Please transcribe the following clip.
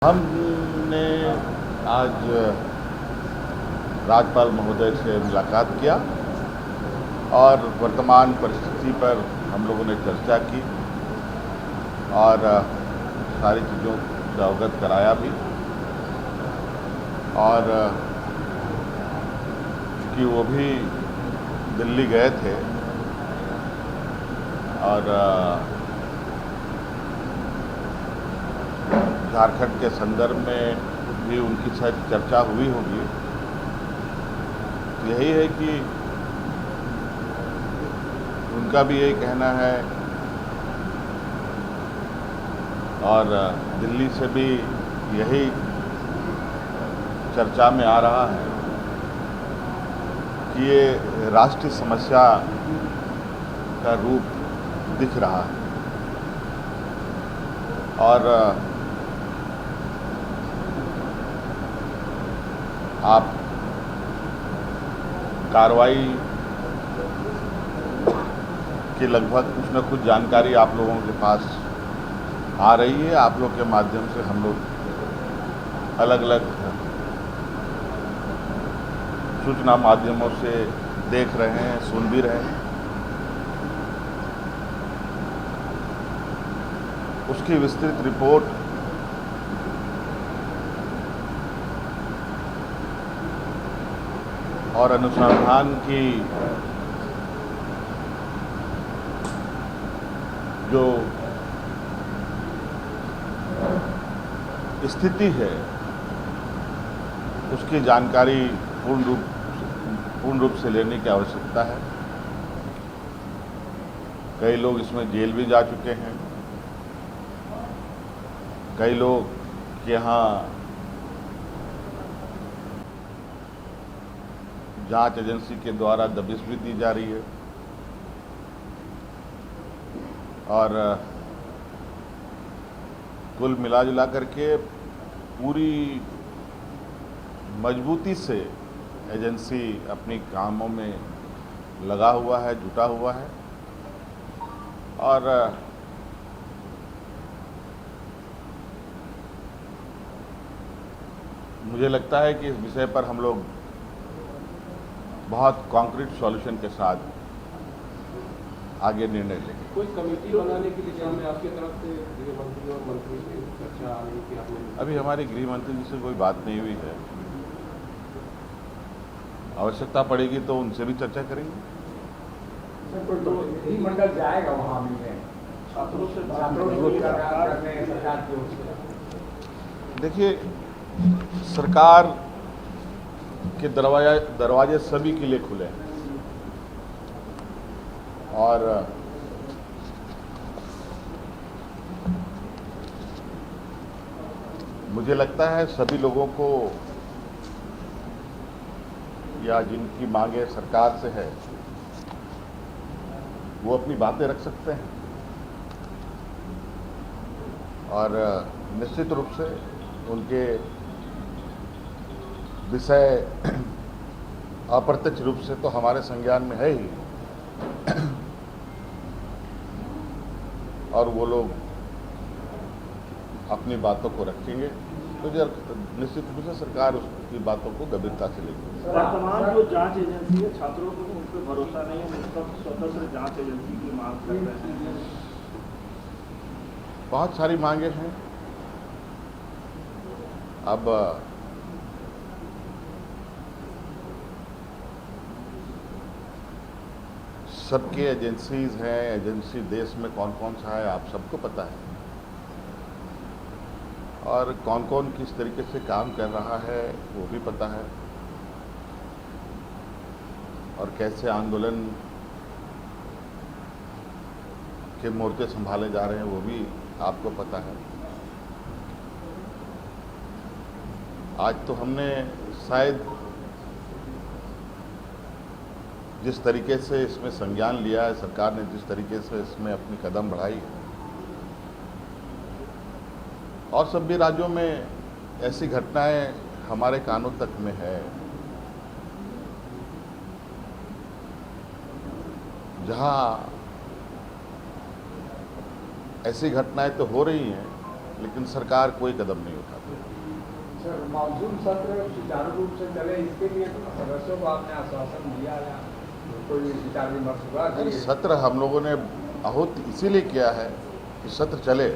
हमने आज राज्यपाल महोदय से मुलाकात किया और वर्तमान परिस्थिति पर हम लोगों ने चर्चा की और सारी चीज़ों से अवगत कराया भी। और कि वो भी दिल्ली गए थे और झारखंड के संदर्भ में भी उनकी शायद चर्चा हुई होगी। यही है कि उनका भी यही कहना है और दिल्ली से भी यही चर्चा में आ रहा है कि ये राष्ट्रीय समस्या का रूप दिख रहा है और आप कार्रवाई की लगभग कुछ न कुछ जानकारी आप लोगों के पास आ रही है। आप लोग के माध्यम से हम लोग अलग अलग सूचना माध्यमों से देख रहे हैं, सुन भी रहे हैं। उसकी विस्तृत रिपोर्ट और अनुसंधान की जो स्थिति है उसकी जानकारी पूर्ण रूप से लेने की आवश्यकता है। कई लोग इसमें जेल भी जा चुके हैं, कई लोग के यहाँ जांच एजेंसी के द्वारा दबिश भी दी जा रही है और कुल मिला करके पूरी मजबूती से एजेंसी अपनी कामों में लगा हुआ है, जुटा हुआ है और मुझे लगता है कि इस विषय पर हम लोग बहुत कॉन्क्रीट सॉल्यूशन के साथ आगे निर्णय लेंगे। कोई कमेटी बनाने की दिशा में आपकी तरफ से गृह मंत्री और मंत्री से चर्चा आ रही थी आपने? अभी हमारे गृह मंत्री जी से कोई बात नहीं हुई है। आवश्यकता पड़ेगी तो उनसे भी चर्चा करेंगे। सर, तो गृह मंडल जाएगा वहाँ मिलने, छात्रों से सरकार की ओर से। देखिए, सरकार के दरवाजे सभी के लिए खुले हैं और मुझे लगता है सभी लोगों को या जिनकी मांगे सरकार से है वो अपनी बातें रख सकते हैं और निश्चित रूप से उनके विषय अप्रत्यक्ष रूप से तो हमारे संज्ञान में है ही और वो लोग अपनी बातों को रखेंगे तो निश्चित रूप से सरकार उसकी बातों को गंभीरता से लेगी। वर्तमान जो जांच एजेंसी है, छात्रों को उन पर भरोसा नहीं है, निष्पक्ष स्वतंत्र जांच एजेंसी की मांग कर रहे हैं। बहुत सारी मांगे हैं। अब सबके एजेंसीज हैं, एजेंसी देश में कौन कौन सा है आप सबको पता है और कौन कौन किस तरीके से काम कर रहा है वो भी पता है और कैसे आंदोलन के मोर्चे संभाले जा रहे हैं वो भी आपको पता है। आज तो हमने शायद जिस तरीके से इसमें संज्ञान लिया है, सरकार ने जिस तरीके से इसमें अपनी कदम बढ़ाई है और सभी राज्यों में ऐसी घटनाएं हमारे कानों तक में है जहां ऐसी घटनाएं तो हो रही हैं लेकिन सरकार कोई कदम नहीं उठाती। सर मानसून सत्र सुचारू रूप से चले इसके लिए सदस्यों को आपने आश्वासन दिया या कोई विचार विमर्श हुआ? सत्र हम लोगों ने आहूत इसीलिए किया है कि सत्र चले।